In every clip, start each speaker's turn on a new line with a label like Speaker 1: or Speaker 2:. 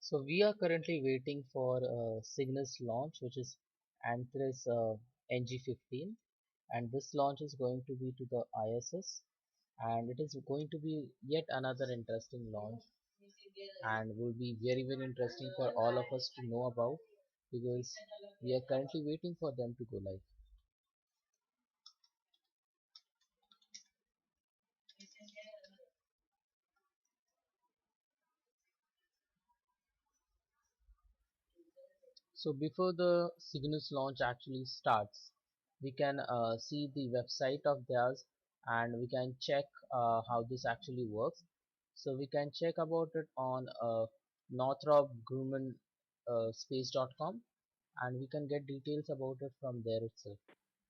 Speaker 1: So we are currently waiting for Cygnus launch, which is Antares NG-15, and this launch is going to be to the ISS, and it is going to be yet another interesting launch, and will be very interesting for all of us to know about, because we are currently waiting for them to go live. So before the Cygnus launch actually starts, we can see the website of theirs, and we can check how this actually works. So we can check about it on Northrop Grumman space.com, and we can get details about it from there itself.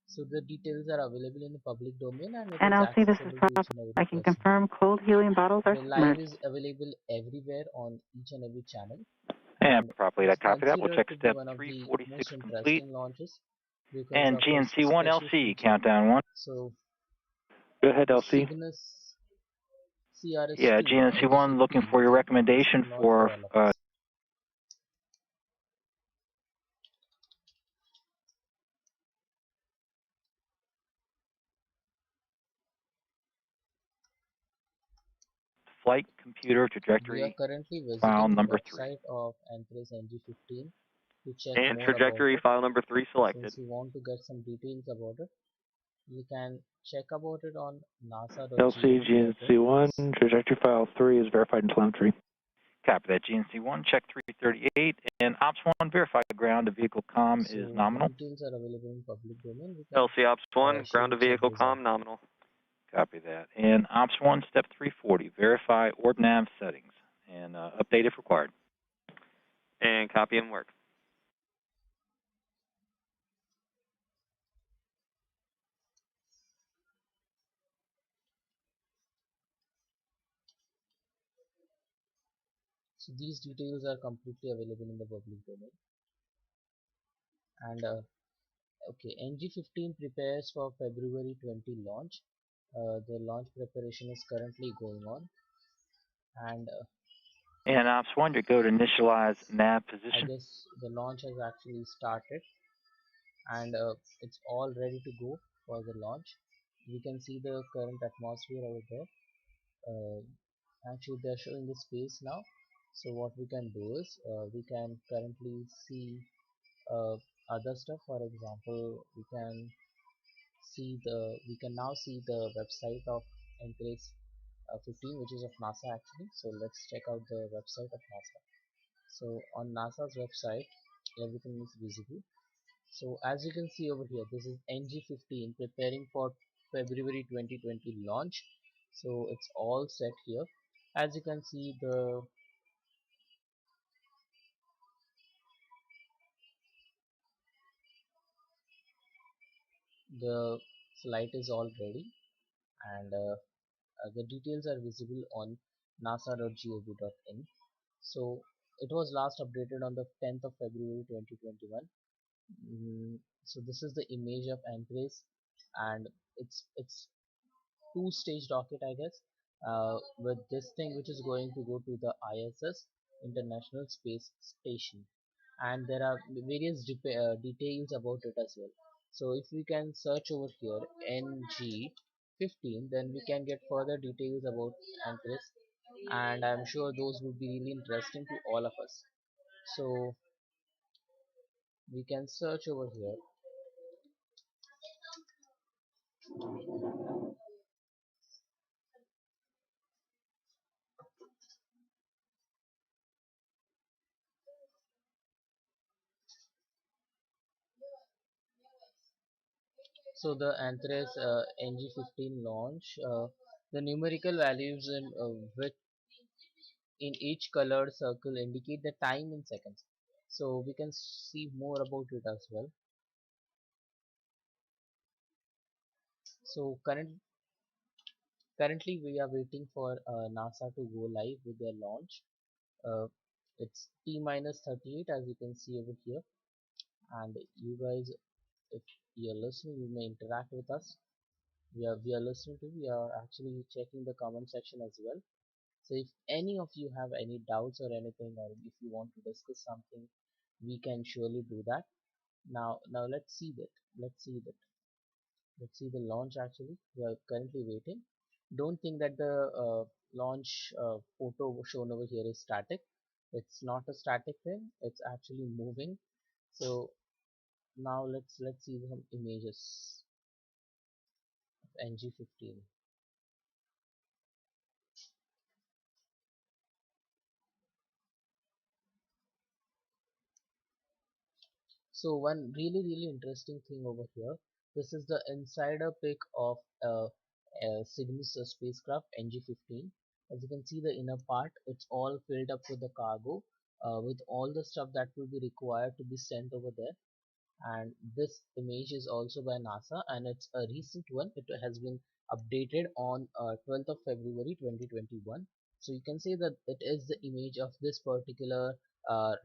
Speaker 1: So the details are available in the public domain, and it is
Speaker 2: NLC, this is
Speaker 1: accessible to
Speaker 2: Rob.
Speaker 1: each and every
Speaker 2: I can
Speaker 1: person.
Speaker 2: confirm cold helium bottles are
Speaker 1: The live
Speaker 2: submerged.
Speaker 1: is available everywhere on each and every channel,
Speaker 3: And
Speaker 1: and
Speaker 3: properly
Speaker 1: it's
Speaker 3: that copy that. We'll
Speaker 1: considered
Speaker 3: check
Speaker 1: to be
Speaker 3: step
Speaker 1: one of the
Speaker 3: 346
Speaker 1: most
Speaker 3: complete.
Speaker 1: interesting launches because
Speaker 3: And
Speaker 1: of its
Speaker 3: GNC1
Speaker 1: special
Speaker 3: LC,
Speaker 1: feature.
Speaker 3: countdown 1.
Speaker 1: So
Speaker 3: Go ahead,
Speaker 1: the
Speaker 3: LC.
Speaker 1: Cygnus
Speaker 3: Yeah,
Speaker 1: CRS-2
Speaker 3: GNC1 looking
Speaker 1: NG-15
Speaker 3: for
Speaker 1: is
Speaker 3: your
Speaker 1: an interesting
Speaker 3: recommendation
Speaker 1: launch for
Speaker 3: for
Speaker 1: all of us.
Speaker 3: flight computer
Speaker 1: We are
Speaker 3: trajectory
Speaker 1: currently
Speaker 3: file
Speaker 1: visiting the
Speaker 3: number 3.
Speaker 1: website of Antares NG-15 to check
Speaker 4: And
Speaker 1: more about
Speaker 4: trajectory
Speaker 1: it.
Speaker 4: file number 3 selected.
Speaker 1: Since we want to get some details about it, you can check about it on
Speaker 5: LC GNC1,
Speaker 1: nasa.gov.in.
Speaker 5: trajectory file 3 is verified in telemetry.
Speaker 3: Copy that. GNC1, check 338. And Ops1, verify ground to vehicle comm is
Speaker 1: So the
Speaker 3: nominal.
Speaker 1: details are available in public domain. We can
Speaker 4: LC Ops 1, ground to
Speaker 1: surely check
Speaker 4: vehicle
Speaker 1: those out.
Speaker 4: comm nominal.
Speaker 3: Copy that. And Ops1, step 340, verify OrbNav settings. And update if required.
Speaker 4: And copy and work.
Speaker 1: So these details are completely available in the public domain. And okay, NG-15 prepares for February 20 launch. The launch preparation is currently going on, and
Speaker 3: And Ops1, you go to initialize nav
Speaker 1: I
Speaker 3: position.
Speaker 1: guess the launch has actually started, and it's all ready to go for the launch. We can see the current atmosphere over there. Actually, they're showing the space now. So what we can do is we can currently see uh, other stuff. For example, we can now see the website of Antares 15, which is of NASA actually. So let's check out the website of NASA. So on NASA's website, everything is visible. So as you can see over here, this is NG-15 preparing for February 2020 launch. So it's all set here. As you can see, the flight is all ready, and the details are visible on nasa.gov.in. So it was last updated on the 10th of February 2021. So this is the image of Antares, and it's two-stage rocket, I guess, with this thing which is going to go to the ISS, International Space Station, and there are various details about it as well. So if we can search over here NG-15, then we can get further details about Antares, and I'm sure those would be really interesting to all of us. So we can search over here. So the Antares NG-15 launch, the numerical values in each colored circle indicate the time in seconds. So we can see more about it as well. So currently we are waiting for NASA to go live with their launch. Uh, it's T minus 38, as you can see over here, and you guys, if you're listening, you may interact with us. We are listening to, we are actually checking the comment section as well. So if any of you have any doubts or anything, or if you want to discuss something, we can surely do that. Now let's see that. Let's see that. Let's see the launch actually. We are currently waiting. Don't think that the launch photo shown over here is static. It's not a static thing. It's actually moving. So now let's see some images of NG-15. So one really interesting thing over here. This is the insider pic of Cygnus spacecraft NG-15. As you can see, the inner part, it's all filled up with the cargo, with all the stuff that will be required to be sent over there. And this image is also by NASA, and it's a recent one. It has been updated on 12th of February 2021. So you can say that it is the image of this particular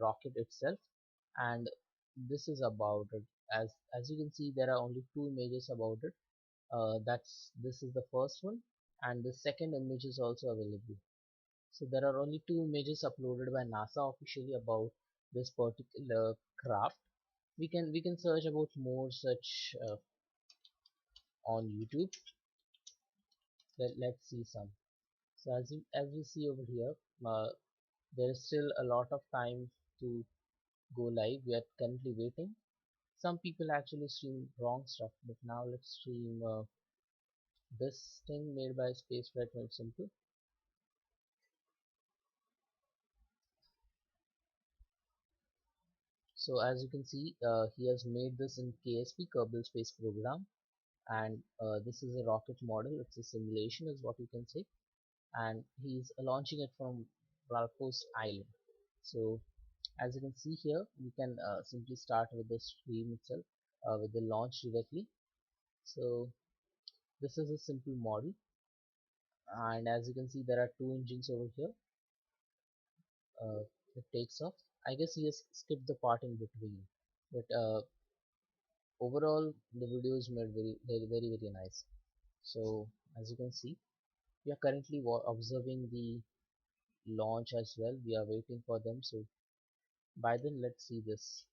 Speaker 1: rocket itself, and this is about it. As you can see, there are only two images about it. This is the first one, and the second image is also available. So there are only two images uploaded by NASA officially about this particular craft. We can search about more such on YouTube. Let's see some. So as you see over here, there is still a lot of time to go live. We are currently waiting. Some people actually stream wrong stuff, but now let's stream this thing made by Spaceflight Made Simple. So as you can see, he has made this in KSP, Kerbal Space Program, and this is a rocket model. It's a simulation, is what you can say, and he's launching it from Ralphos Island. So as you can see here, we can simply start with the stream itself, with the launch directly. So this is a simple model, and as you can see, there are two engines over here. It takes off. I guess he has skipped the part in between, but overall the video is made very nice. So as you can see, we are currently observing the launch as well. We are waiting for them. So by then, let's see this.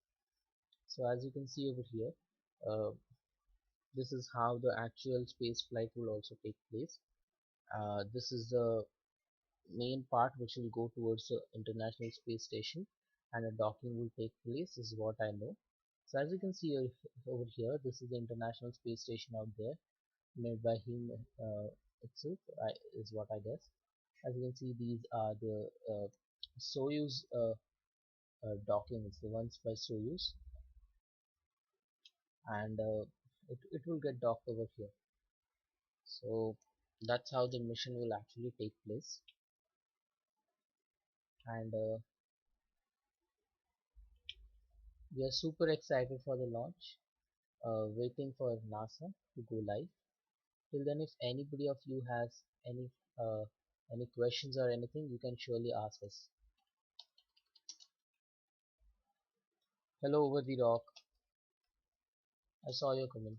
Speaker 1: So as you can see over here, uh, this is how the actual space flight will also take place. This is the main part which will go towards the International Space Station, and a docking will take place, is what I know. So as you can see over here, this is the International Space Station out there, made by him itself, is what I guess. As you can see, these are the Soyuz dockings, the ones by Soyuz, and it will get docked over here. So that's how the mission will actually take place, and we are super excited for the launch, waiting for NASA to go live. Till then, if anybody of you has any uh, any questions or anything, you can surely ask us. Hello over the rock. I saw your comment.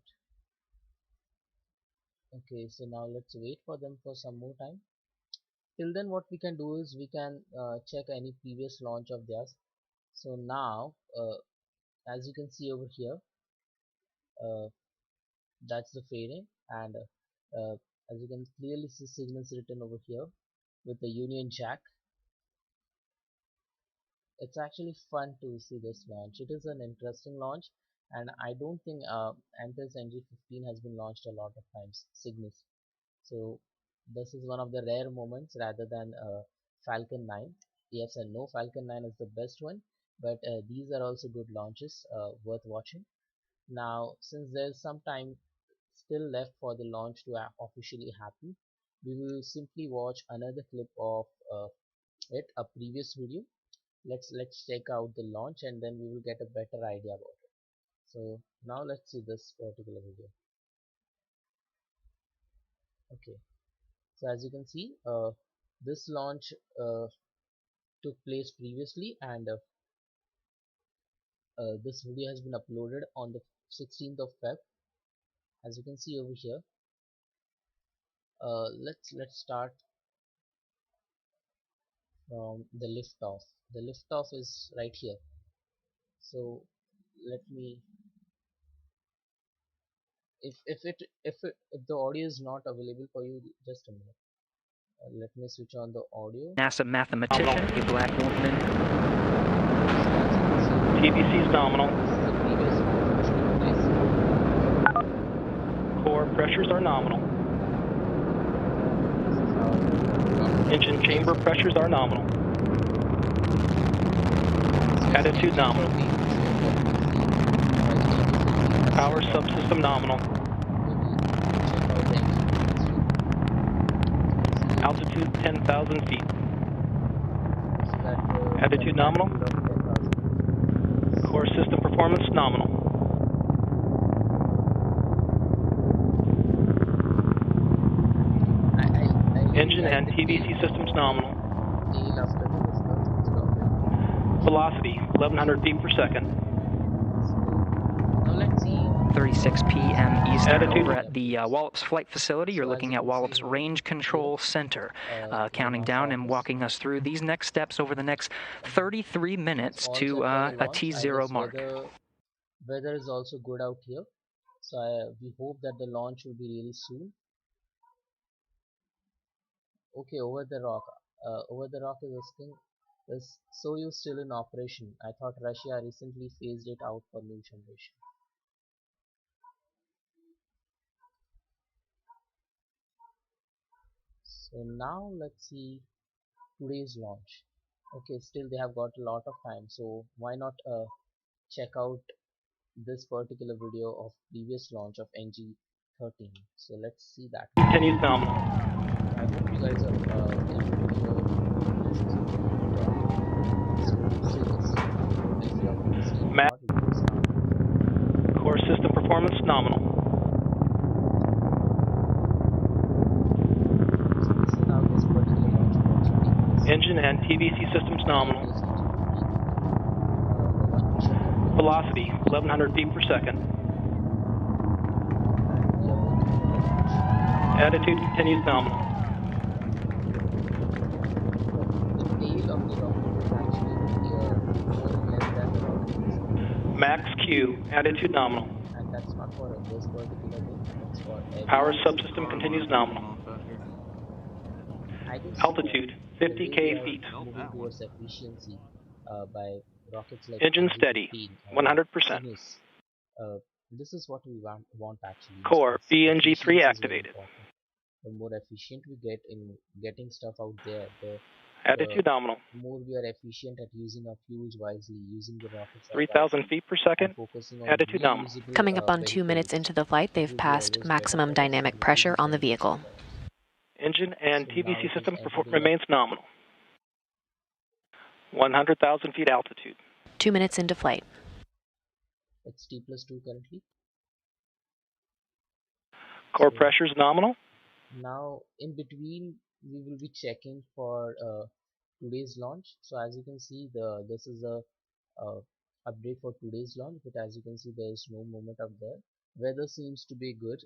Speaker 1: Okay, so now let's wait for them for some more time. Till then, what we can do is we can check any previous launch of theirs. So now, as you can see over here, uh, that's the fairing, and as you can clearly see Cygnus written over here with the Union Jack. It's actually fun to see this launch. It is an interesting launch, and I don't think Antares NG-15 has been launched a lot of times, Cygnus. So this is one of the rare moments rather than Falcon 9. Yes and no, Falcon 9 is the best one, but these are also good launches, worth watching. Now, since there's some time still left for the launch to officially happen, we will simply watch another clip of a previous video. Let's check out the launch, and then we will get a better idea about it. So now let's see this particular video. Okay, so as you can see, this launch took place previously, and this video has been uploaded on the 16th of Feb. As you can see over here, let's start from the liftoff. The liftoff is right here. So let me, if the audio is not available for you, just a minute. Let me switch on the audio.
Speaker 2: NASA mathematician, a black woman.
Speaker 5: TVC is nominal.
Speaker 1: This is the previous one which took place.
Speaker 5: Core pressures are nominal.
Speaker 1: This is how
Speaker 5: Engine chamber pressures are nominal. Attitude nominal. Power subsystem nominal. Altitude 10,000 feet. Attitude nominal. Core system performance nominal. Engine and TVC systems nominal. Velocity 1100 feet per second.
Speaker 1: Now let's see.
Speaker 2: 36 p.m. Eastern.
Speaker 5: Attitude.
Speaker 2: Over at the Wallops Flight Facility, you're looking at Wallops Range Control Center, counting down and walking us through these next steps over the next 33 minutes to a T0 mark.
Speaker 1: Weather is also good out here, so we hope that the launch will be really soon. Okay, over the rock is asking, is Soyuz still in operation? I thought Russia recently phased it out for new generation. So now let's see today's launch. Okay, still they have got a lot of time, so why not check out this particular video of previous launch of NG-13. So let's see that.
Speaker 5: Continues nominal.
Speaker 1: I hope you guys are able to hear
Speaker 5: Map. Core system performance nominal.
Speaker 1: So this is how this particular launch works.
Speaker 5: Engine and TVC systems nominal. Velocity 1100 feet per second. Attitude continues nominal.
Speaker 1: The tail of the rocket is actually more less than the rocket is.
Speaker 5: Max Q, attitude nominal.
Speaker 1: And that's not for this particular thing, that's for every
Speaker 5: Power subsystem continues nominal.
Speaker 1: I can see
Speaker 5: Altitude
Speaker 1: that
Speaker 5: 50K
Speaker 1: the way we
Speaker 5: feet.
Speaker 1: are moving towards efficiency by rockets like
Speaker 5: Engine
Speaker 1: NG-15
Speaker 5: steady,
Speaker 1: or
Speaker 5: 100%.
Speaker 1: Cygnus. This is what we want actually.
Speaker 5: Core
Speaker 1: Efficiency is
Speaker 5: BNG3
Speaker 1: very
Speaker 5: activated.
Speaker 1: important. The more efficient we get in getting stuff out there, the
Speaker 5: Attitude nominal.
Speaker 1: more we are efficient at using our fuels wisely, using the rockets
Speaker 5: 3,000 feet per second.
Speaker 1: focusing on
Speaker 5: Attitude nominal.
Speaker 1: reusable,
Speaker 6: Coming up on 2 minutes
Speaker 1: vehicles.
Speaker 6: into the flight,
Speaker 1: It
Speaker 6: they've
Speaker 1: would be
Speaker 6: passed
Speaker 1: always
Speaker 6: maximum
Speaker 1: better
Speaker 6: dynamic
Speaker 1: to
Speaker 6: pressure
Speaker 1: use
Speaker 6: on the
Speaker 1: these
Speaker 6: vehicle.
Speaker 5: Engine and
Speaker 1: So now
Speaker 5: TVC
Speaker 1: it is
Speaker 5: system
Speaker 1: ending
Speaker 5: remains nominal. 100,000 feet altitude.
Speaker 6: 2 minutes into flight.
Speaker 1: It's T+2 currently.
Speaker 5: Core
Speaker 1: So
Speaker 5: pressures nominal.
Speaker 1: now in between we will be checking for today's launch. So as you can see, this is a update for today's launch, but as you can see there is no movement up there. Weather seems to be good.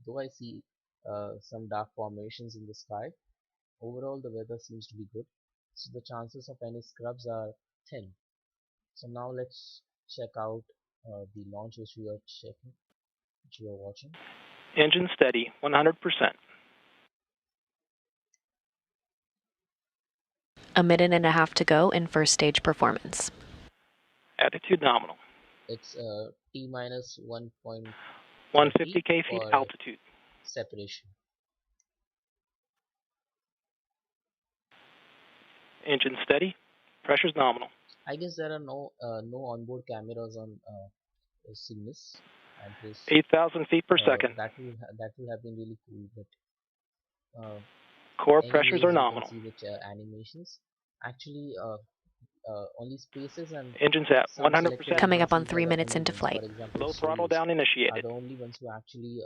Speaker 1: Though I see some dark formations in the sky, overall the weather seems to be good, so the chances of any scrubs are thin. So now let's check out the launch which we are watching.
Speaker 5: Engine steady, 100%.
Speaker 6: A minute and a half to go in first stage performance.
Speaker 5: Attitude nominal.
Speaker 1: It's T minus 1.30
Speaker 5: 150K feet
Speaker 1: for
Speaker 5: altitude.
Speaker 1: separation.
Speaker 5: Engine steady. Pressures nominal.
Speaker 1: I guess there are no onboard cameras on Cygnus. And this
Speaker 5: 8,000 feet per second.
Speaker 1: that will have been really cool, but
Speaker 5: Core
Speaker 1: anyways,
Speaker 5: pressures are
Speaker 1: you can
Speaker 5: nominal.
Speaker 1: see which animations actually only spaces and
Speaker 5: Engines at
Speaker 1: some
Speaker 5: 100%.
Speaker 1: selected
Speaker 6: Coming up on
Speaker 1: agencies
Speaker 6: 3
Speaker 1: are the
Speaker 6: minutes
Speaker 1: only
Speaker 6: into
Speaker 1: ones.
Speaker 6: flight.
Speaker 1: For example,
Speaker 5: Low throttle
Speaker 1: Soyuz
Speaker 5: down
Speaker 1: are
Speaker 5: initiated.
Speaker 1: the only ones who actually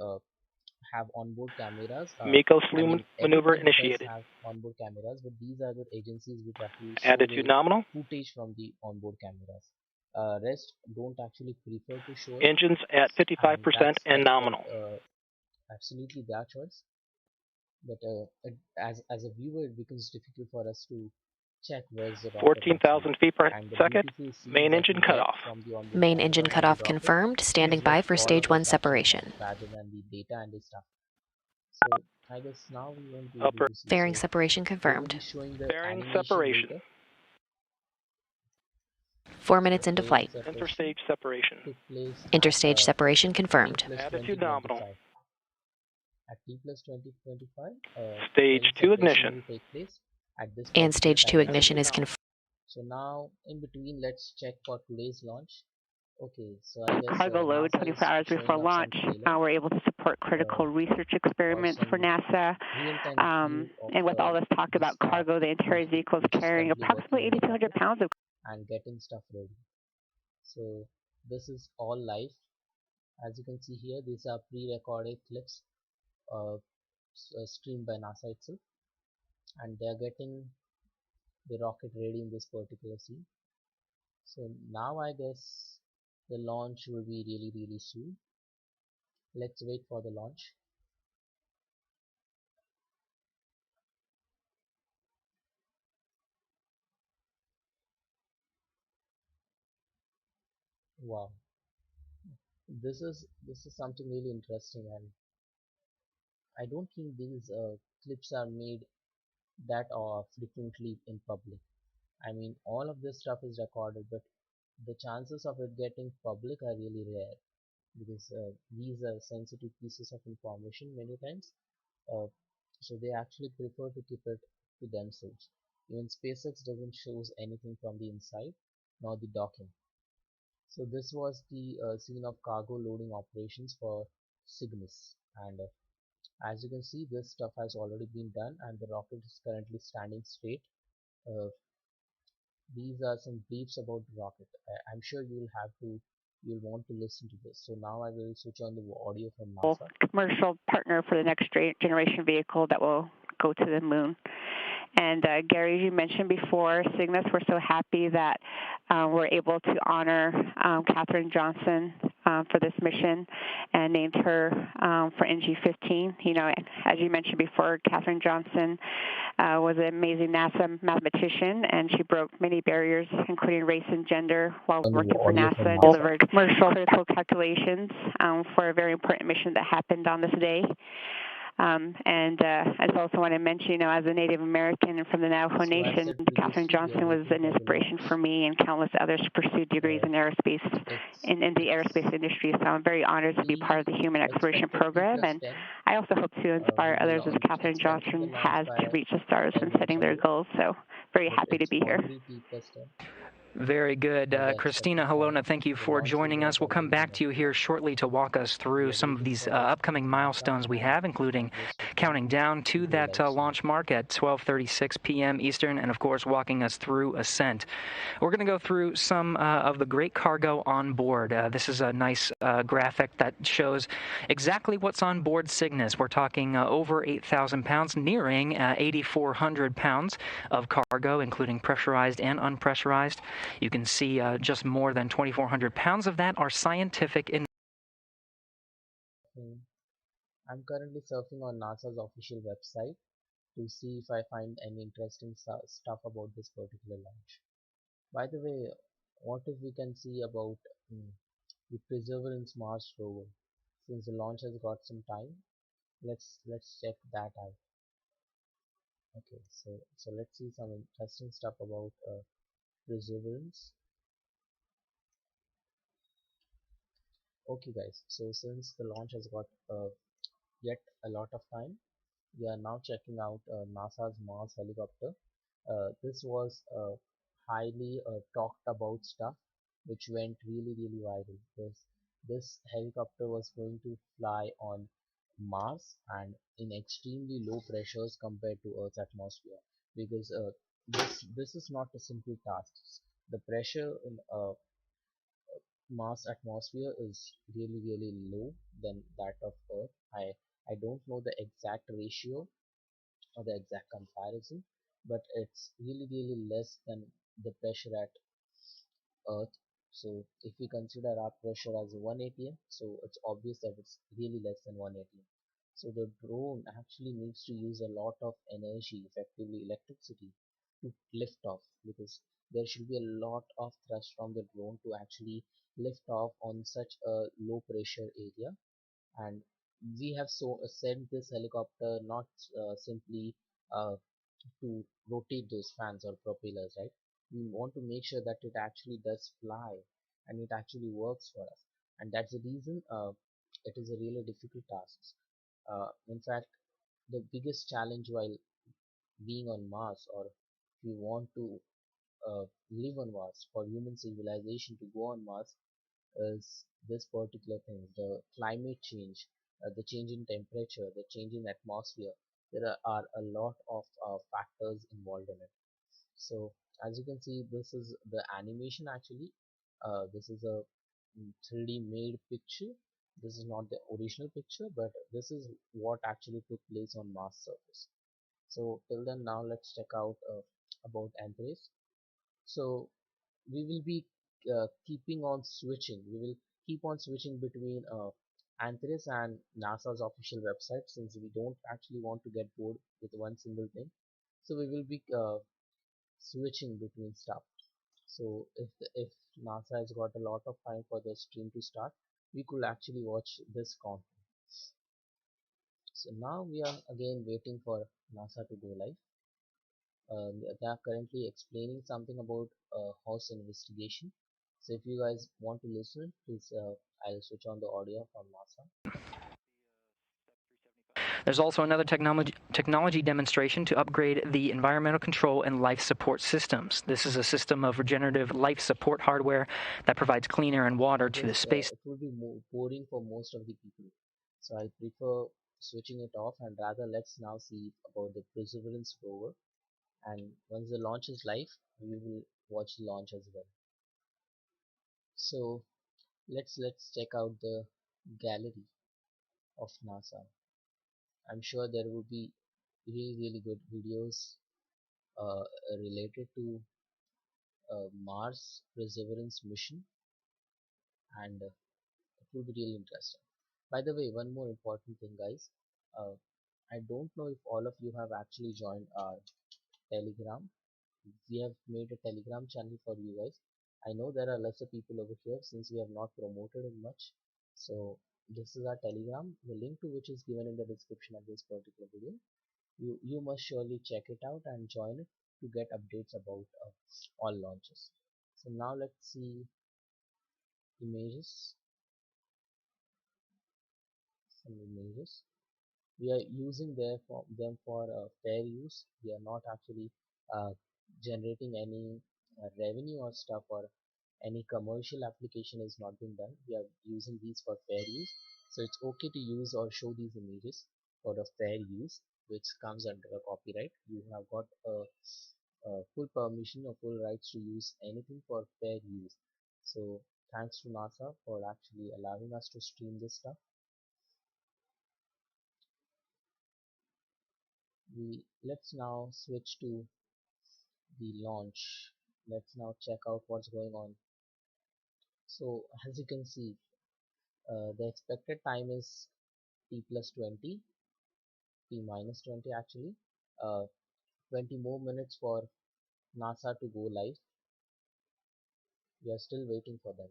Speaker 1: have onboard cameras.
Speaker 5: MECO
Speaker 1: I
Speaker 5: slew
Speaker 1: mean,
Speaker 5: maneuver
Speaker 1: every plane
Speaker 5: initiated.
Speaker 1: does have onboard cameras, but these are the agencies which actually show
Speaker 5: Attitude
Speaker 1: the
Speaker 5: nominal.
Speaker 1: footage from the onboard cameras. Rest don't actually prefer to show it,
Speaker 5: Engines at 55% and nominal.
Speaker 1: Absolutely their choice. But as a viewer, it becomes difficult for us to check where's the rocket actually.
Speaker 5: 14,000 feet per
Speaker 1: And the
Speaker 5: second.
Speaker 1: beautiful scenes
Speaker 5: Main
Speaker 1: that
Speaker 5: engine
Speaker 1: we
Speaker 5: cut
Speaker 1: get
Speaker 5: off.
Speaker 1: from the
Speaker 6: Main
Speaker 1: on the
Speaker 6: engine
Speaker 1: on the
Speaker 6: cutoff
Speaker 1: rocket
Speaker 6: confirmed. Standing
Speaker 1: is what
Speaker 6: by for
Speaker 1: all of
Speaker 6: stage 1
Speaker 1: us actually
Speaker 6: separation.
Speaker 1: want rather than the data and the stuff. So I guess now we won't be able
Speaker 5: Upper
Speaker 1: to see.
Speaker 6: Fairing
Speaker 1: So
Speaker 6: separation
Speaker 1: they will
Speaker 6: confirmed.
Speaker 1: be showing the
Speaker 5: Fairing
Speaker 1: animation
Speaker 5: separation.
Speaker 1: later.
Speaker 6: 4 minutes into
Speaker 1: Fairing
Speaker 6: flight.
Speaker 1: separation
Speaker 5: Interstage separation.
Speaker 1: took place
Speaker 6: Interstage
Speaker 1: at
Speaker 6: separation
Speaker 1: T
Speaker 6: confirmed.
Speaker 1: plus
Speaker 5: Attitude
Speaker 1: 20
Speaker 5: nominal.
Speaker 1: 25. At T plus 20 25,
Speaker 5: Stage
Speaker 1: fairing
Speaker 5: 2
Speaker 1: separation
Speaker 5: ignition.
Speaker 1: will take place at this
Speaker 6: And
Speaker 1: particular
Speaker 6: stage 2
Speaker 1: time.
Speaker 6: ignition is
Speaker 5: Attitude
Speaker 6: confirmed.
Speaker 1: So now in between, let's check for today's launch. Okay, so I guess
Speaker 7: Cargo load
Speaker 1: NASA
Speaker 7: 24
Speaker 1: is
Speaker 7: hours
Speaker 1: showing
Speaker 7: before
Speaker 1: up some
Speaker 7: launch.
Speaker 1: trailer
Speaker 7: We're able to support critical
Speaker 1: or
Speaker 7: research experiments for
Speaker 1: some
Speaker 7: NASA.
Speaker 1: real-time view of
Speaker 7: And with all this talk
Speaker 1: the
Speaker 7: about
Speaker 1: staff
Speaker 7: cargo, the Antares vehicle is
Speaker 1: which is
Speaker 7: carrying
Speaker 1: currently working
Speaker 7: approximately
Speaker 1: on the
Speaker 7: 8,200
Speaker 1: rocket
Speaker 7: pounds of
Speaker 1: and getting stuff ready. So this is all live. As you can see here, these are pre-recorded clips streamed by NASA itself, and they are getting the rocket ready in this particular scene. So now I guess the launch will be really soon. Let's wait for the launch. Wow, this is something really interesting, and I don't think these clips are made that frequently in public. I mean, all of this stuff is recorded, but the chances of it getting public are really rare because these are sensitive pieces of information many times. Uh, so they actually prefer to keep it to themselves. Even SpaceX doesn't shows anything from the inside, nor the docking. So this was the scene of cargo loading operations for Cygnus, and as you can see, this stuff has already been done, and the rocket is currently standing straight. Uh, these are some briefs about the rocket. I'm sure you'll want to listen to this. So now I will switch on the audio from NASA.
Speaker 7: commercial partner for the next generation vehicle that will go to the moon. And Gary, as you mentioned before, Cygnus, we're so happy that we're able to honor Katherine Johnson for this mission and named her for NG-15. You know, as you mentioned before, Katherine Johnson was an amazing NASA mathematician, and she broke many barriers, including race and gender, while working for NASA and delivered commercial critical calculations for a very important mission that happened on this day. I just also want to mention, you know, as a Native American and from the Navajo Nation, Katherine Johnson was an inspiration for me and countless others to pursue degrees in aerospace, in the aerospace industry. So I'm very honored to be part of the Human Exploration Program, and I also hope to inspire others as Katherine Johnson has to reach the stars when setting their goals. So very happy to be here.
Speaker 2: Very good. Christina Halona, thank you for joining us. We'll come back to you here shortly to walk us through some of these upcoming milestones we have, including counting down to that launch mark at 12:36 p.m. Eastern, and of course walking us through ascent. We're going to go through some of the great cargo on board. This is a nice graphic that shows exactly what's on board Cygnus. We're talking over 8,000 pounds, nearing 8,400 pounds of cargo, including pressurized and unpressurized. You can see just more than 2,400 pounds of that are scientific.
Speaker 1: I'm currently surfing on NASA's official website to see if I find any interesting stuff about this particular launch. By the way, what if we can see about the Perseverance Mars rover? Since the launch has got some time, let's check that out. Okay, so let's see some interesting stuff about Perseverance. Okay guys, so since the launch has got yet a lot of time, we are now checking out NASA's Mars helicopter. This was highly talked about stuff which went really viral. This helicopter was going to fly on Mars and in extremely low pressures compared to Earth's atmosphere, because this is not a simple task. The pressure in Mars atmosphere is really low than that of Earth. I don't know the exact ratio or the exact comparison, but it's really less than the pressure at Earth. So if we consider our pressure as 1 atm, so it's obvious that it's really less than 1 atm. So the drone actually needs to use a lot of energy, effectively electricity, to lift off, because there should be a lot of thrust from the drone to actually lift off on such a low pressure area. And we have sent this helicopter not simply uh, to rotate those fans or propellers, right? We want to make sure that it actually does fly and it actually works for us. And that's the reason it is a really difficult task. In fact, the biggest challenge while being on Mars, or if you want to live on Mars, for human civilization to go on Mars, is this particular thing: the climate change, the change in temperature, the change in atmosphere. There are a lot of factors involved in it. So as you can see, this is the animation actually. This is a 3D made picture. This is not the original picture, but this is what actually took place on Mars surface. So till then, now let's check out about Antares. So we will be keeping on switching. We will keep on switching between Antares and NASA's official website, since we don't actually want to get bored with one single thing. So we will be switching between stuff. So if NASA has got a lot of time for the stream to start, we could actually watch this content. So now we are again waiting for NASA to go live. They are currently explaining something about horse investigation. So if you guys want to listen, please I'll switch on the audio from NASA.
Speaker 2: There's also another technology demonstration to upgrade the environmental control and life support systems. This is a system of regenerative life support hardware that provides clean air and water to the space.
Speaker 1: It will be more boring for most of the people, so I prefer switching it off, and rather let's now see about the Perseverance rover. And once the launch is live, we will watch the launch as well. So let's check out the gallery of NASA. I'm sure there will be really good videos uh, related to Mars Perseverance mission, and it will be really interesting. By the way, one more important thing, guys. Uh, I don't know if all of you have actually joined our Telegram. We have made a Telegram channel for you guys. I know there are lesser people over here since we have not promoted it much. So this is our Telegram, the link to which is given in the description of this particular video. You must surely check it out and join it to get updates about all launches. So now let's see images, some images. We are using them for fair use. We are not actually uh, generating any revenue or stuff, or any commercial application is not being done. We are using these for fair use, so it's okay to use or show these images for a fair use, which comes under a copyright. You have got a full permission or full rights to use anything for fair use. So thanks to NASA for actually allowing us to stream this stuff. Let's now switch to the launch. Let's now check out what's going on. So as you can see, the expected time is t plus 20, t minus 20 actually. 20 more minutes for NASA to go live. We are still waiting for them.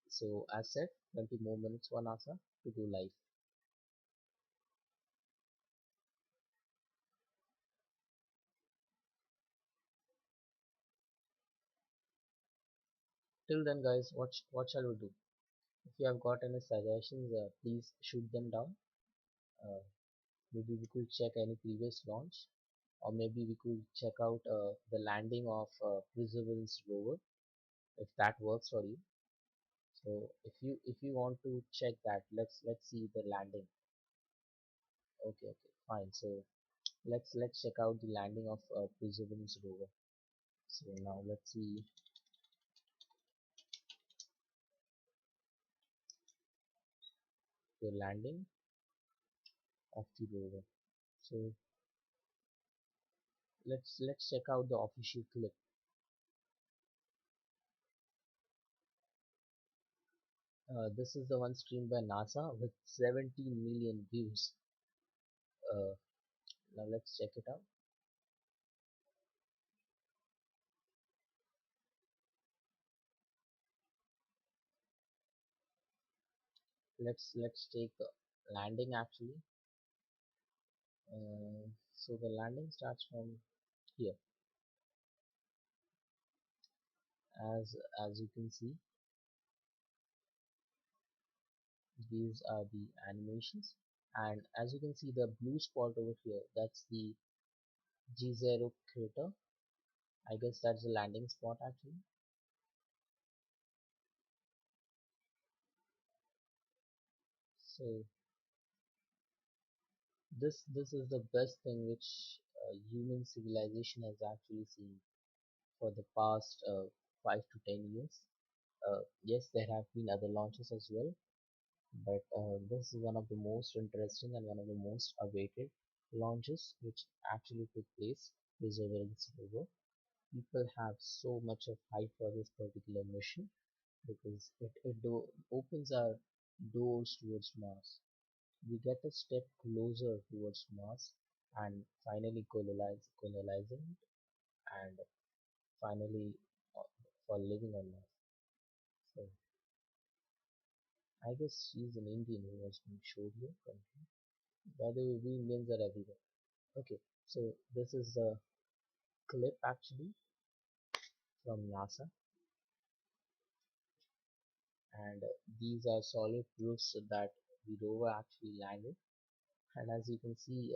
Speaker 1: So as said, 20 more minutes for NASA to go live. Till then, guys, what shall we do? If you have got any suggestions, please shoot them down. Uh, Maybe we could check any previous launch, or maybe we could check out the landing of Perseverance rover, if that works for you. So if you want to check that, let's see the landing. Okay, fine. So let's check out the landing of Perseverance rover. So now let's see the landing of the rover. So let's check out the official clip. This is the one streamed by NASA with 17 million views. Uh, Now let's check it out. let's take landing actually. So the landing starts from here. As you can see, these are the animations, and as you can see the blue spot over here, that's the G0 crater. I guess that's the landing spot actually. So this is the best thing which human civilization has actually seen for the past 5 to 10 years. Yes, there have been other launches as well, but this is one of the most interesting and one of the most awaited launches which actually took place this over this river. People have so much of hype for this particular mission because it opens our doors towards Mars. We get a step closer towards Mars and finally colonizing it and finally uh, for living on Mars. So I guess she's an Indian who was being showed here. By the way, we Indians are everywhere. Okay, so this is a clip actually from NASA, and these are solid proofs that the rover actually landed. And as you can see,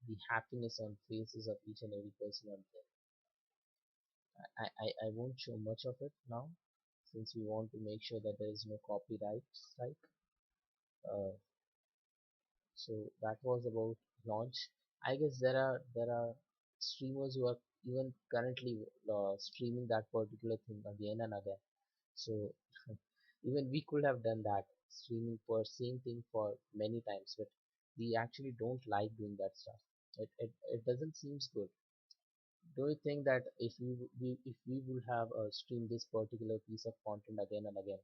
Speaker 1: the happiness on faces of each and every person out there. I won't show much of it now since we want to make sure that there is no copyright strike. Uh, so that was about launch. I guess there are streamers who are even currently streaming that particular thing again and again. So even we could have done that, streaming for same thing for many times, but we actually don't like doing that stuff. It doesn't seems good. Do you think that if we would have streamed this particular piece of content again and again,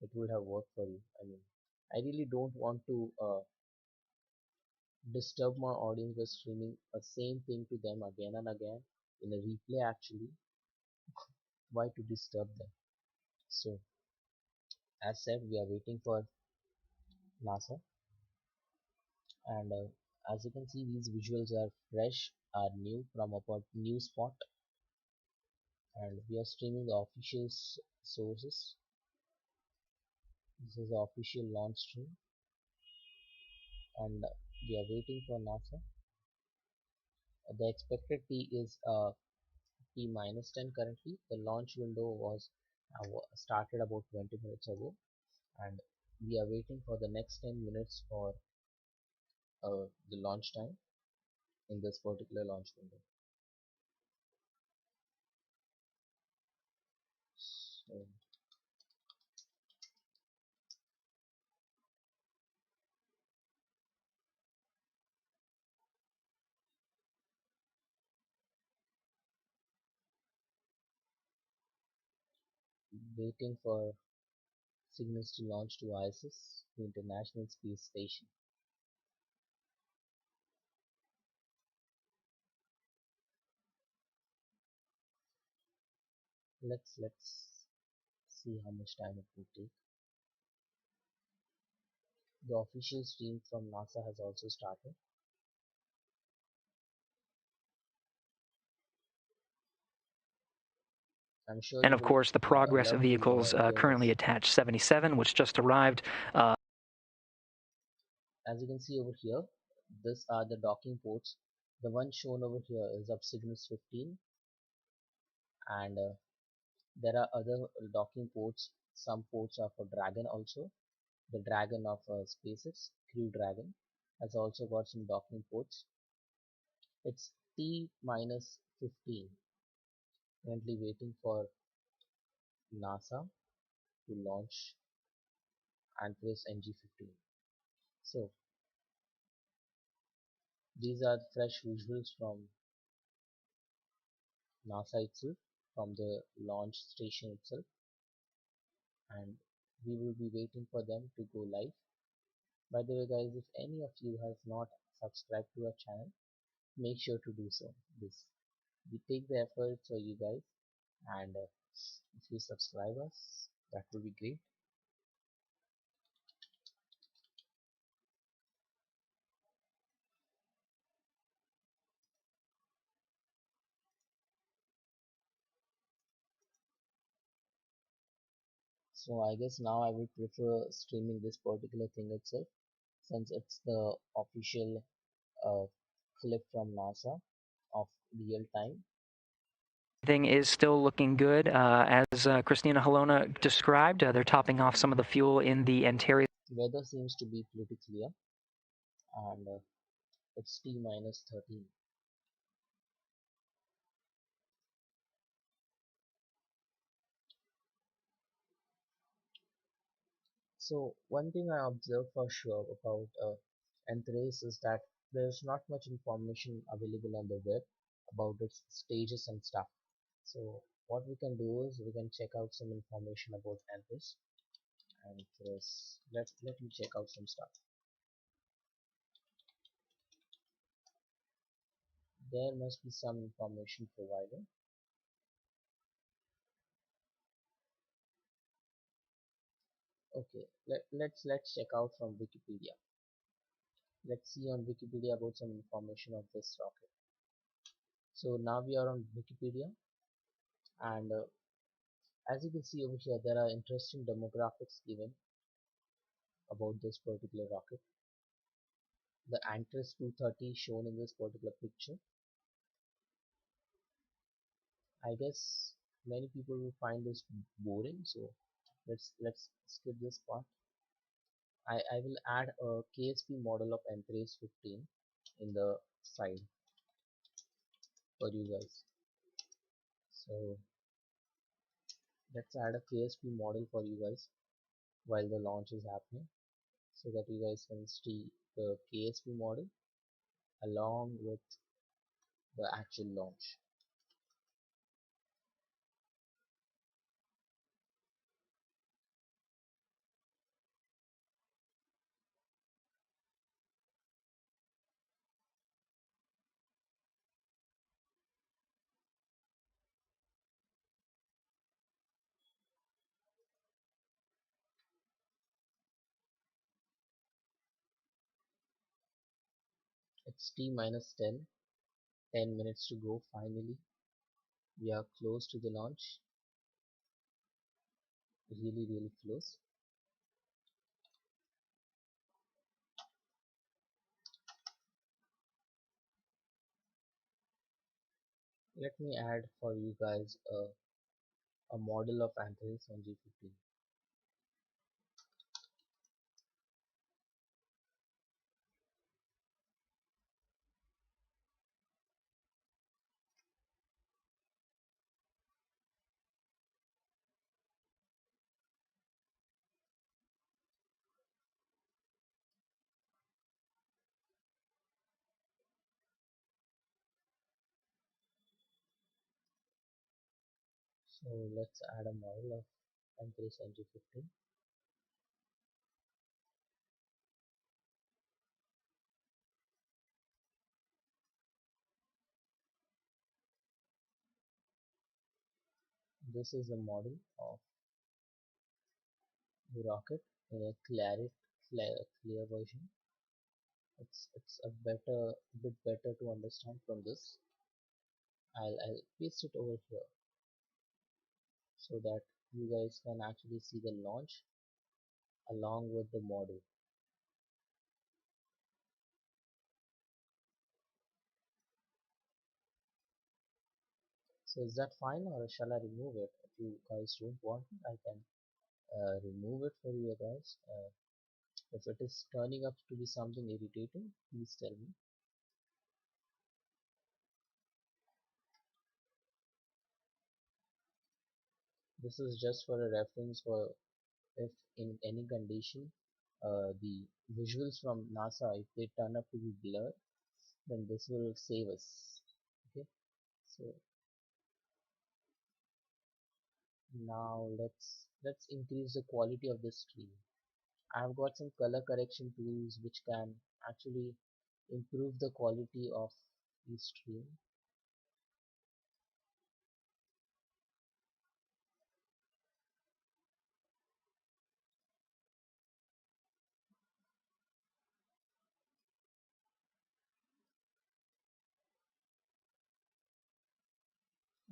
Speaker 1: it would have worked for you? I mean, I really don't want to disturb my audience by streaming the same thing to them again and again in a replay actually. Why to disturb them? So as said, we are waiting for NASA, and as you can see, these visuals are fresh, are new from a new spot, and we are streaming the official sources. This is the official launch stream, and we are waiting for NASA. The expected T is T minus 10 currently. The launch window was started about 20 minutes ago, and we are waiting for the next 10 minutes for the launch time in this particular launch window. So waiting for Cygnus to launch to ISS, the International Space Station. Let's see how much time it will take. The official stream from NASA has also started. I'm sure
Speaker 2: And
Speaker 1: you
Speaker 2: of
Speaker 1: will
Speaker 2: course, the Progress
Speaker 1: love to
Speaker 2: vehicles
Speaker 1: hear
Speaker 2: currently
Speaker 1: this.
Speaker 2: attached 77, which just arrived.
Speaker 1: As you can see over here, these are the docking ports. The one shown over here is of Cygnus 15, and there are other docking ports. Some ports are for Dragon also. The Dragon of SpaceX, Crew Dragon, has also got some docking ports. It's T minus 15, currently waiting for NASA to launch Antares NG-15. So these are fresh visuals from NASA itself, from the launch station itself, and we will be waiting for them to go live. By the way guys, if any of you has not subscribed to our channel, make sure to do so. We take the effort for you guys, and if you subscribe us, that will be great. So I guess now I would prefer streaming this particular thing itself, since it's the official uh, clip from NASA of real time.
Speaker 2: Everything is still looking good. As Christina Halona described, they're topping off some of the fuel in the Antares.
Speaker 1: Weather seems to be pretty clear, and it's T minus 13. So one thing I observed for sure about Antares is that there's not much information available on the web about its stages and stuff. So what we can do is we can check out some information about Antares, and let me check out some stuff. There must be some information provided. Okay, let's check out from Wikipedia. Let's see on Wikipedia about some information of this rocket. So now we are on Wikipedia, and as you can see over here, there are interesting demographics given about this particular rocket. The Antares 230 shown in this particular picture. I guess many people will find this boring, so let's skip this part. I will add a KSP model of Antares 15 in the side for you guys. So let's add a KSP model for you guys while the launch is happening, so that you guys can see the KSP model along with the actual launch. It's T minus 10, 10 minutes to go. Finally, we are close to the launch, really close. Let me add for you guys a model of Antares NG-15. So let's add a model of Antares NG-15. This is a model of the rocket in a clear version. It's a bit better to understand from this. I'll paste it over here so that you guys can actually see the launch along with the model. So is that fine, or shall I remove it? If you guys don't want it, I can remove it for you guys. If it is turning up to be something irritating, please tell me. This is just for a reference for if in any condition the visuals from NASA, if they turn up to be blurred, then this will save us. Okay, so now let's increase the quality of this stream. I've got some color correction tools which can actually improve the quality of the stream.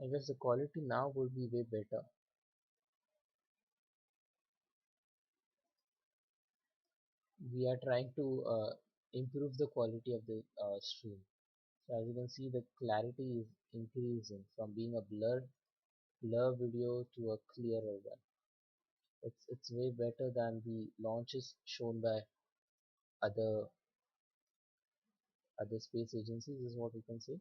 Speaker 1: I guess the quality now would be way better. we are trying to improve the quality of the stream. So as you can see, the clarity is increasing from being a blur video to a clearer one. It's way better than the launches shown by other space agencies, is what we can say.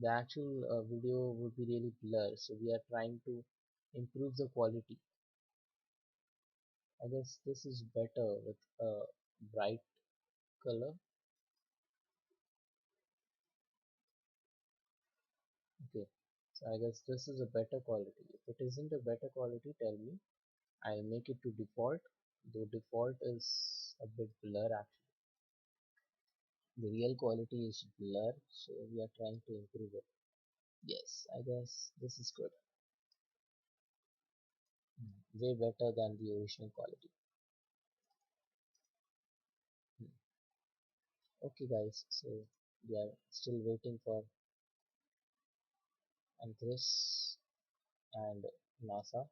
Speaker 1: The actual video would be really blurred, so we are trying to improve the quality. I guess this is better with a bright color. Okay, so I guess this is a better quality. If it isn't a better quality, tell me. I'll make it to default, though default is a bit blur actually. The real quality is blur, so we are trying to improve it. Yes, I guess this is good. Way better than the original quality. Okay guys, so we are still waiting for Antares and NASA.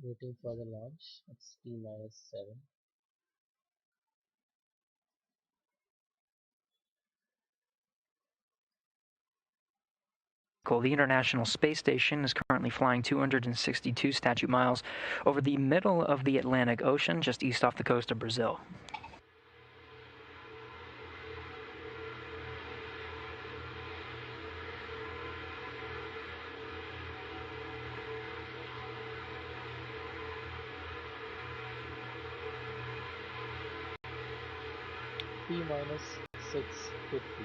Speaker 1: Waiting for the launch. It's T-7.
Speaker 2: The International Space Station is currently flying 262 statute miles over the middle of the Atlantic Ocean, just east off the coast of Brazil.
Speaker 1: T-minus 650.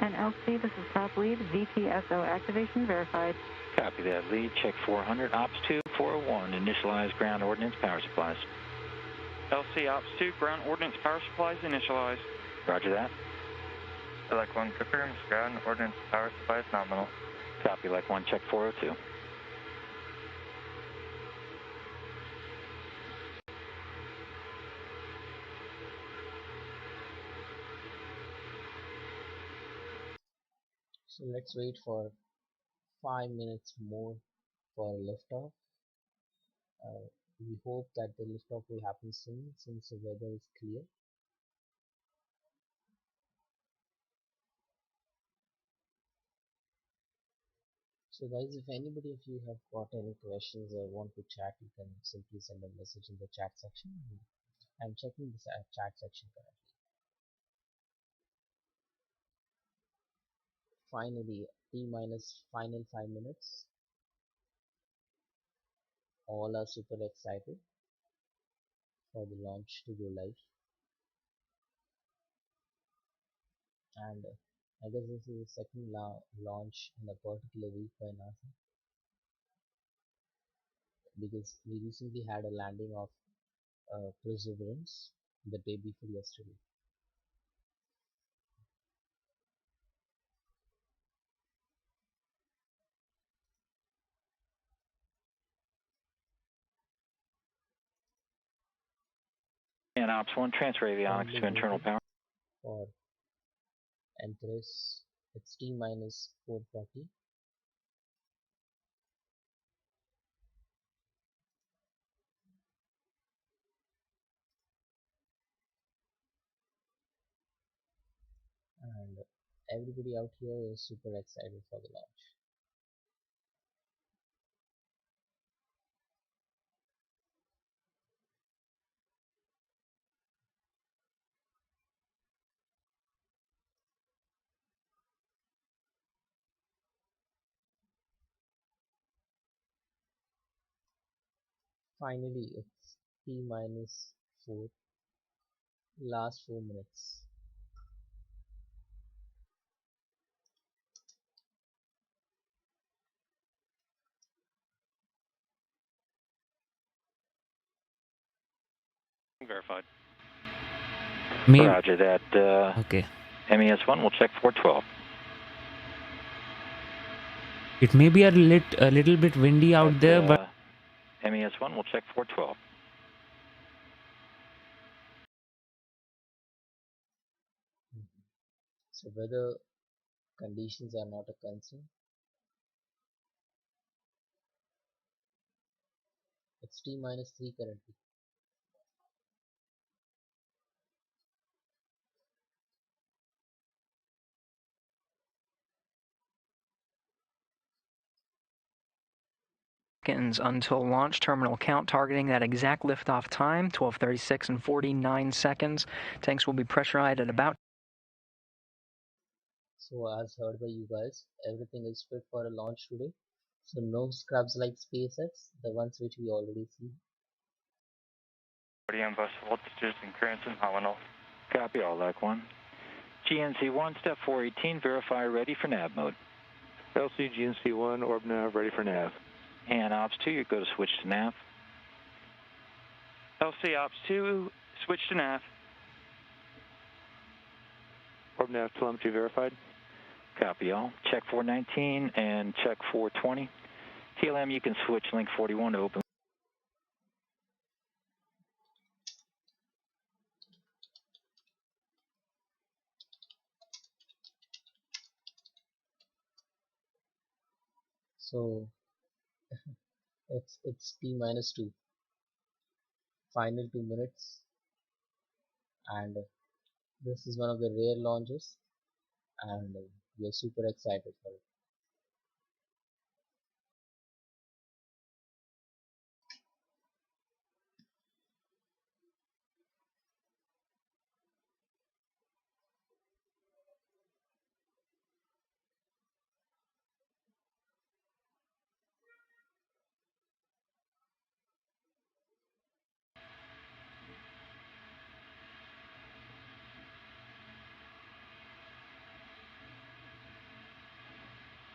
Speaker 8: And LC, this is top lead, VTSO activation verified.
Speaker 3: Copy that, lead. Check 400, Ops 2, 401, initialize ground ordnance power supplies.
Speaker 9: LC Ops 2, ground ordnance power supplies initialized.
Speaker 3: Roger that.
Speaker 10: Select 1 confirms, ground ordnance power supplies nominal.
Speaker 3: Copy, like 1, check 402.
Speaker 1: So let's wait for 5 minutes more for liftoff. We hope that the liftoff will happen soon since the weather is clear. So guys, if anybody of you have got any questions or want to chat, you can simply send a message in the chat section. I'm checking this chat section currently. Finally, T-minus final 5 minutes. All are super excited for the launch to go live. And I guess this is the second launch in a particular week by NASA, because we recently had a landing of Perseverance the day before yesterday.
Speaker 3: And Ops 1, transfer avionics to internal power.
Speaker 1: For Antares, it's T-minus 440. And everybody out here is super excited for the launch. Finally, it's T-minus 4, last 4 minutes.
Speaker 9: Verified.
Speaker 3: Roger that.
Speaker 11: Okay.
Speaker 3: MES-1, we'll check 412.
Speaker 11: It may be a little bit windy out there, but
Speaker 3: MES-1, we'll check 412.
Speaker 1: So weather conditions are not a concern. It's T-3 currently.
Speaker 2: Seconds until launch. Terminal count targeting that exact liftoff time, 12:36 and 49 seconds. Tanks will be pressurized at about.
Speaker 1: So as heard by you guys, everything is fit for a launch today. So no scrubs like SpaceX, the ones which we already see.
Speaker 10: On bus voltages and currents and nominal.
Speaker 3: Copy all, LAC-1. GNC-1, step 418, verify ready for nav mode.
Speaker 12: LC GNC-1, orb nav, ready for nav.
Speaker 3: And Ops-2, you go to switch to nav.
Speaker 9: LC Ops 2, switch to nav.
Speaker 12: Orb nav telemetry verified.
Speaker 3: Copy all. Check 419 and check 420. TLM, you can switch link 41 to open.
Speaker 1: So it's T-2. Final 2 minutes, and this is one of the rare launches, and we are super excited for it.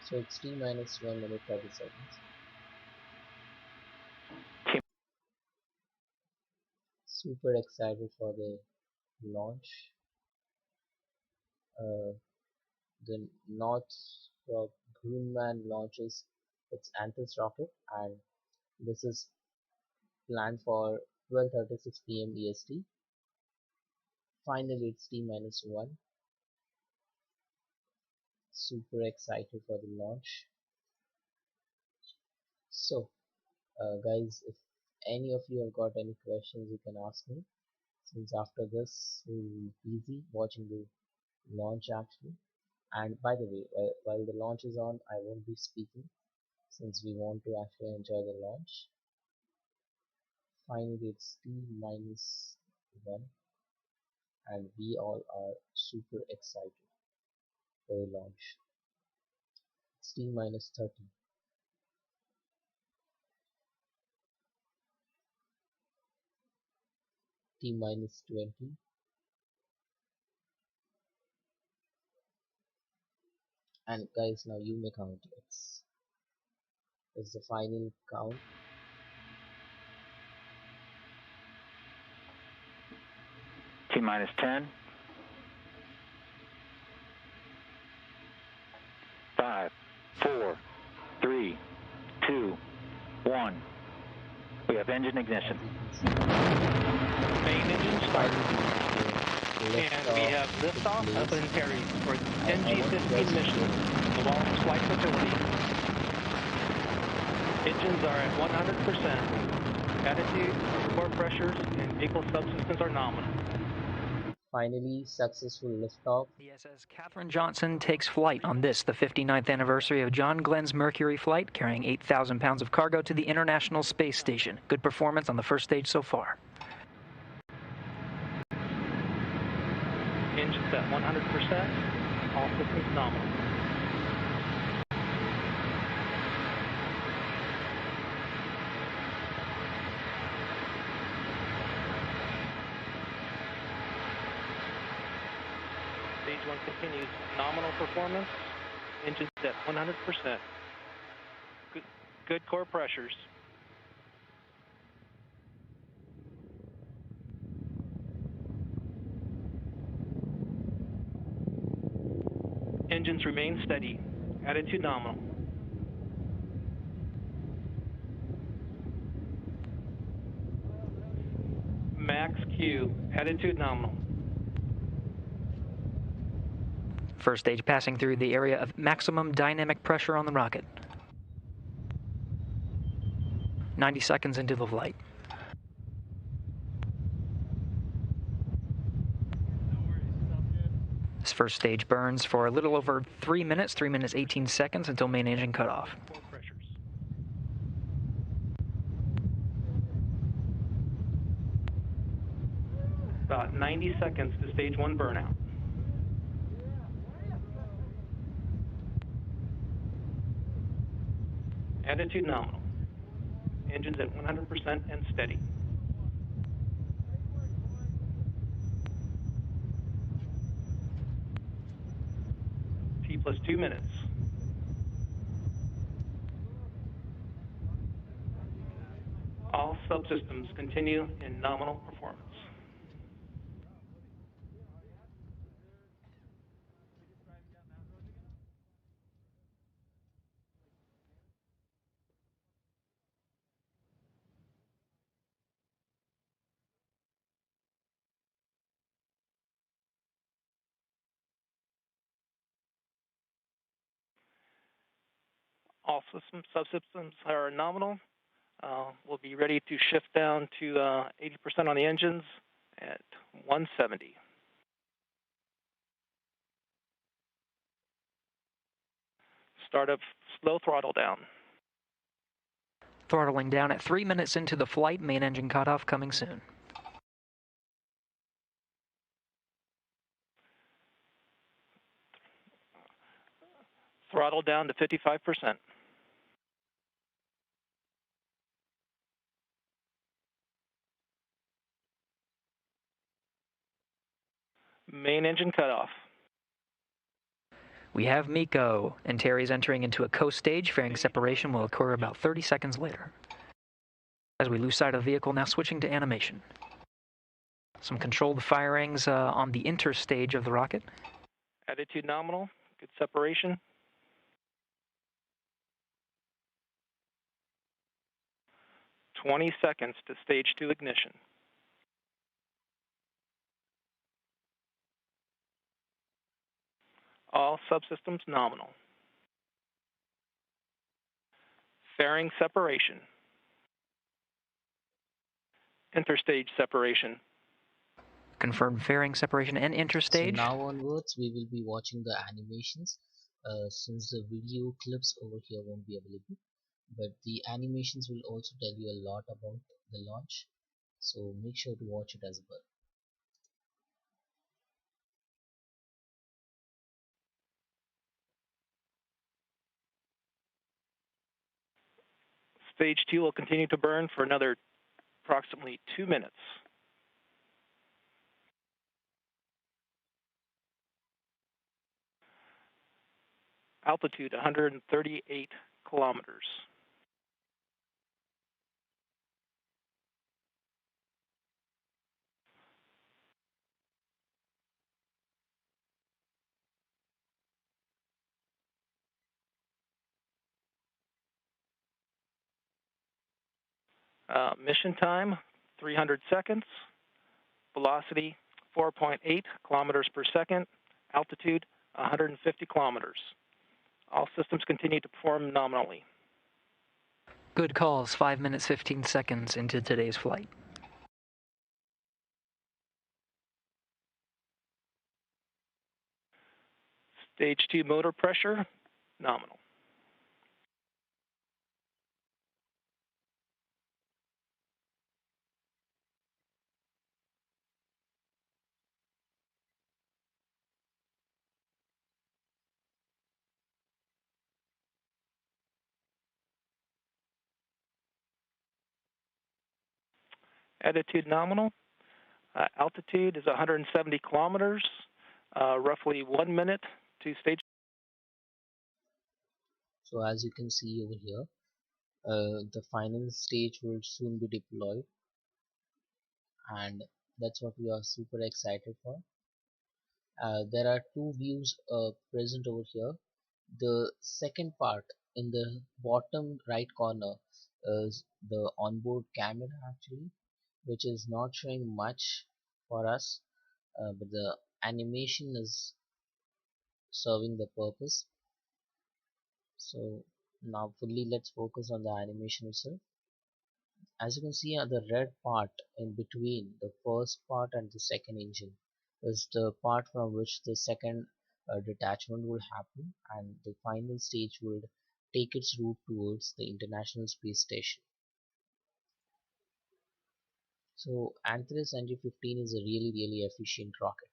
Speaker 1: So it's T-1 minute 30 seconds. Super excited for the launch. The Northrop Grumman launches its Antares rocket, and this is planned for 12:36 p.m. EST. Finally, it's T-1. Super excited for the launch. So, guys, if any of you have got any questions, you can ask me. Since after this, we will be busy watching the launch actually. And by the way, while the launch is on, I won't be speaking since we want to actually enjoy the launch. Finally, it's T-1, and we all are super excited for the launch. It's T-30. T-20. And guys, now you may count. It's the final count.
Speaker 3: T-10. 5, 4, 3, 2, 1. We have engine ignition.
Speaker 5: Main engine started. And we have liftoff up in Antares for NG-15 mission, the Lawrence Flight Facility. Engines are at 100%. Attitude, core pressures, and vehicle subsystems are nominal.
Speaker 1: Finally, successful liftoff.
Speaker 2: The SS Katherine Johnson takes flight on this, the 59th anniversary of John Glenn's Mercury flight, carrying 8,000 pounds of cargo to the International Space Station. Good performance on the first stage so far.
Speaker 5: Engines at 100%, all systems nominal. Stage 1 continues nominal performance, engines at 100%. Good core pressures. Engines remain steady. Attitude nominal. Max Q. Attitude nominal.
Speaker 2: First stage passing through the area of maximum dynamic pressure on the rocket. 90 seconds into the flight. This first stage burns for a little over 3 minutes, 3 minutes 18 seconds until main engine cutoff.
Speaker 5: About 90 seconds to stage 1 burnout. Attitude nominal. Engines at 100% and steady. T plus 2 minutes. All subsystems continue in nominal performance. All subsystems are nominal. We'll be ready to shift down to 80% on the engines at 170. Start of slow throttle down.
Speaker 2: Throttling down at 3 minutes into the flight, main engine cutoff coming soon.
Speaker 5: Throttle down to 55%. Main engine cutoff.
Speaker 2: We have MECO. Antares entering into a coast stage. Fairing separation will occur about 30 seconds later. As we lose sight of the vehicle, now switching to animation. Some controlled firings on the interstage of the rocket.
Speaker 5: Attitude nominal. Good separation. "20 seconds to stage 2 ignition. All subsystems nominal. Fairing separation. Interstage separation.
Speaker 2: Confirmed fairing separation and interstage.
Speaker 1: So now onwards we will be watching the animations since the video clips over here won't be available, but the animations will also tell you a lot about the launch, so make sure to watch it as well.
Speaker 5: Stage 2 will continue to burn for another approximately 2 minutes. Altitude 138 kilometers. Mission time 300 seconds. Velocity 4.8 kilometers per second. Altitude 150 kilometers. All systems continue to perform nominally.
Speaker 2: Good calls, 5 minutes 15 seconds into today's flight.
Speaker 5: Stage 2 motor pressure, nominal. Attitude nominal. Altitude is 170 kilometers, roughly 1 minute to stage.
Speaker 1: So as you can see over here, the final stage will soon be deployed, and that's what we are super excited for. There are two views present over here. The second part in the bottom right corner is the onboard camera actually, which is not showing much for us, but the animation is serving the purpose. So now fully let's focus on the animation itself. As you can see, the red part in between the first part and the second engine is the part from which the second detachment will happen, and the final stage will take its route towards the International Space Station. So Antares NG-15 is a really efficient rocket,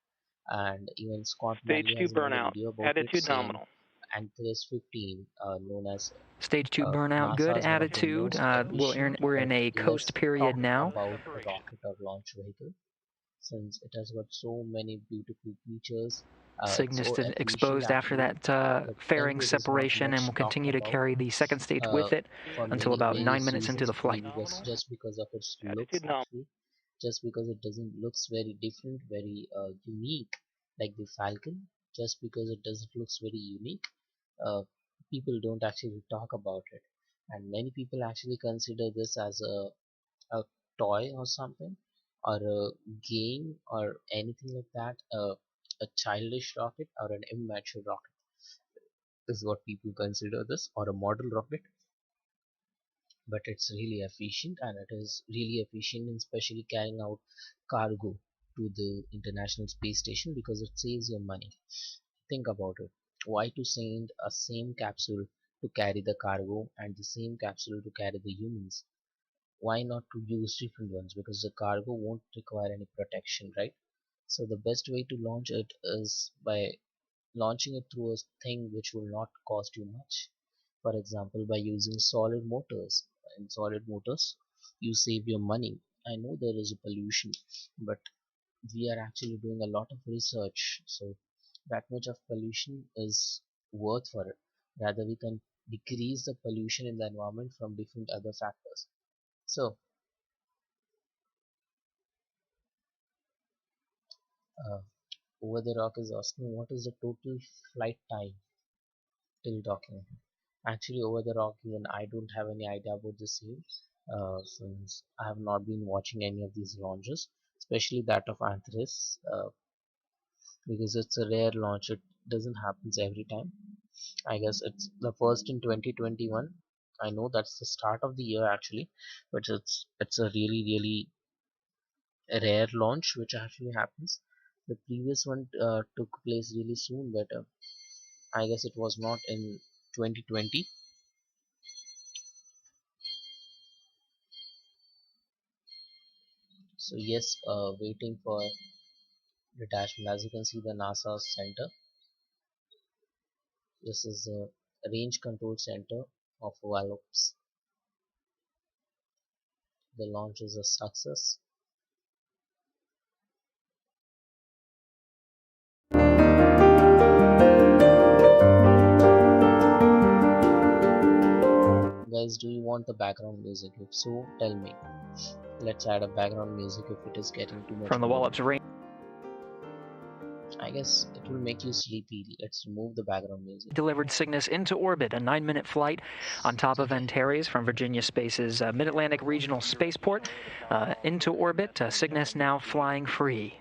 Speaker 1: and even Scott
Speaker 5: Stage
Speaker 1: Manley
Speaker 5: 2
Speaker 1: has made a
Speaker 5: burnout.
Speaker 1: video about it
Speaker 5: Attitude
Speaker 1: saying
Speaker 5: nominal.
Speaker 1: Antares 15, known as
Speaker 2: Stage 2 burnout, good
Speaker 1: NASA's one of the
Speaker 2: attitude.
Speaker 1: most efficient
Speaker 2: We're
Speaker 1: but
Speaker 2: in a
Speaker 1: less
Speaker 2: coast period
Speaker 1: talked
Speaker 2: now.
Speaker 1: about rocket or launch vehicle, since it has got so many beautiful features. It's
Speaker 2: Cygnus
Speaker 1: so efficient
Speaker 2: exposed after
Speaker 1: actually.
Speaker 2: that
Speaker 1: The thing
Speaker 2: fairing
Speaker 1: it is not
Speaker 2: separation and
Speaker 1: much
Speaker 2: will
Speaker 1: talked
Speaker 2: continue to
Speaker 1: about
Speaker 2: carry the second stage with it
Speaker 1: for
Speaker 2: until
Speaker 1: many
Speaker 2: about 9
Speaker 1: various
Speaker 2: minutes into
Speaker 1: reasons,
Speaker 2: the flight.
Speaker 1: just because of its looks
Speaker 5: Attitude nominal.
Speaker 1: actually, just because it doesn't looks very different, very unique like the Falcon. Just because it doesn't looks very unique, uh, people don't actually talk about it, and many people actually consider this as a toy or something, or a game or anything like that. A childish rocket or an immature rocket is what people consider this, or a model rocket. But it's really efficient, and it is really efficient in especially carrying out cargo to the International Space Station, because it saves your money. Think about it. Why to send a same capsule to carry the cargo and the same capsule to carry the humans? Why not to use different ones? Because the cargo won't require any protection, right? So the best way to launch it is by launching it through a thing which will not cost you much. For example, by using solid motors. In solid motors, you save your money. I know there is a pollution, but we are actually doing a lot of research, so that much of pollution is worth for it. Rather, we can decrease the pollution in the environment from different other factors. So, uh, over the rock is asking what is the total flight time till docking. Actually, over the rock, even I don't have any idea about the same, since I have not been watching any of these launches, especially that of Antares, because it's a rare launch. It doesn't happen every time. I guess it's the first in 2021. I know that's the start of the year actually, but it's a really rare launch which actually happens. The previous one took place really soon, but I guess it was not in 2020. So yes, waiting for detachment. As you can see, the NASA center. This is the range control center of Wallops. The launch is a success. Guys, do you want the background music? If so, tell me. Let's add a background music if it is getting too much
Speaker 2: From the
Speaker 1: boring.
Speaker 2: Wallops range.
Speaker 1: I guess it will make you sleepy. Let's remove the background music.
Speaker 2: Delivered Cygnus into orbit, a 9-minute flight on top of Antares from Virginia Space's Mid-Atlantic Regional Spaceport into orbit. Cygnus now flying free.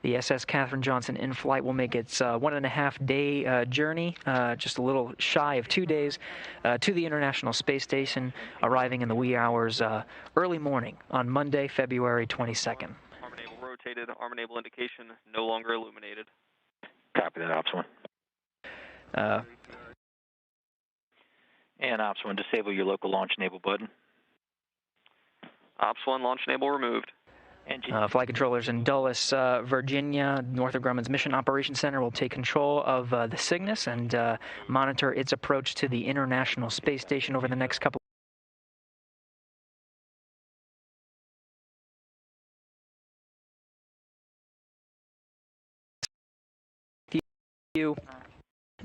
Speaker 2: The SS Katherine Johnson in flight will make its 1.5-day journey, just a little shy of 2 days, to the International Space Station, arriving in the wee hours early morning on Monday, February 22nd.
Speaker 4: Arm enable rotated, arm enable indication no longer illuminated.
Speaker 3: Copy that, Ops 1. And Ops 1, disable your local launch enable button.
Speaker 4: Ops 1, launch enable removed.
Speaker 2: Flight controllers in Dulles, Virginia, Northrop Grumman's Mission Operations Center will take control of the Cygnus and monitor its approach to the International Space Station over the next couple.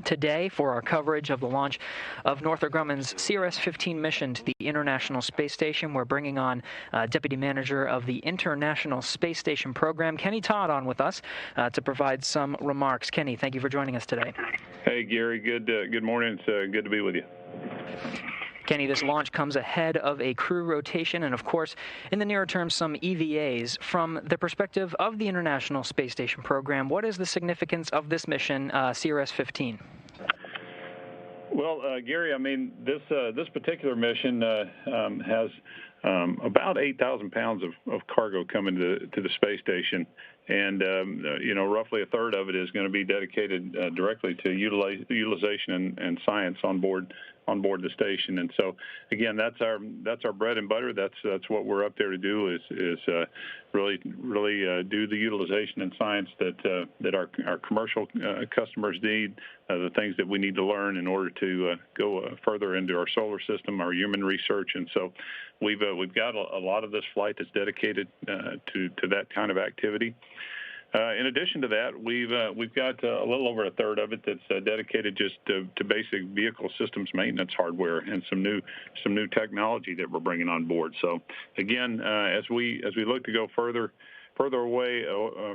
Speaker 2: today for our coverage of the launch of Northrop Grumman's CRS-15 mission to the International Space Station. We're bringing on Deputy Manager of the International Space Station Program, Kenny Todd, on with us to provide some remarks. Kenny, thank you for joining us today.
Speaker 13: Hey, Gary. Good morning. It's good to be with you.
Speaker 2: Kenny, this launch comes ahead of a crew rotation and, of course, in the near term, some EVAs. From the perspective of the International Space Station Program, what is the significance of this mission, CRS-15?
Speaker 13: Well, Gary, I mean, this particular mission has about 8,000 pounds of cargo coming to the space station, and roughly a third of it is going to be dedicated directly to utilization and science on board the station. And so, again, that's our bread and butter. That's what we're up there to do is really do the utilization and science that our commercial customers need, the things that we need to learn in order to go further into our solar system, our human research. And so we've got a lot of this flight that's dedicated to that kind of activity. In addition to that, we've got a little over a third of it that's dedicated just to basic vehicle systems maintenance hardware and some new technology that we're bringing on board. So again, as we look to go further away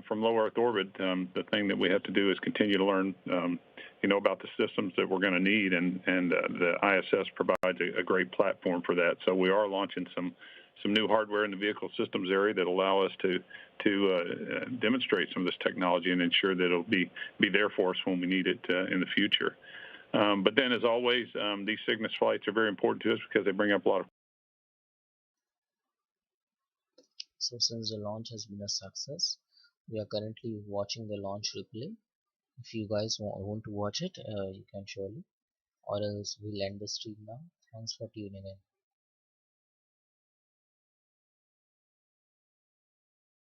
Speaker 13: from low Earth orbit, the thing that we have to do is continue to learn about the systems that we're going to need, and the ISS provides a great platform for that. So we are launching some new hardware in the vehicle systems area that allow us to demonstrate some of this technology and ensure that it'll be there for us when we need it in the future. But then, as always, these Cygnus flights are very important to us because they bring up a lot of.
Speaker 1: So since the launch has been a success, we are currently watching the launch replay. If you guys want to watch it, you can surely, or else we'll end the stream now. Thanks for tuning in.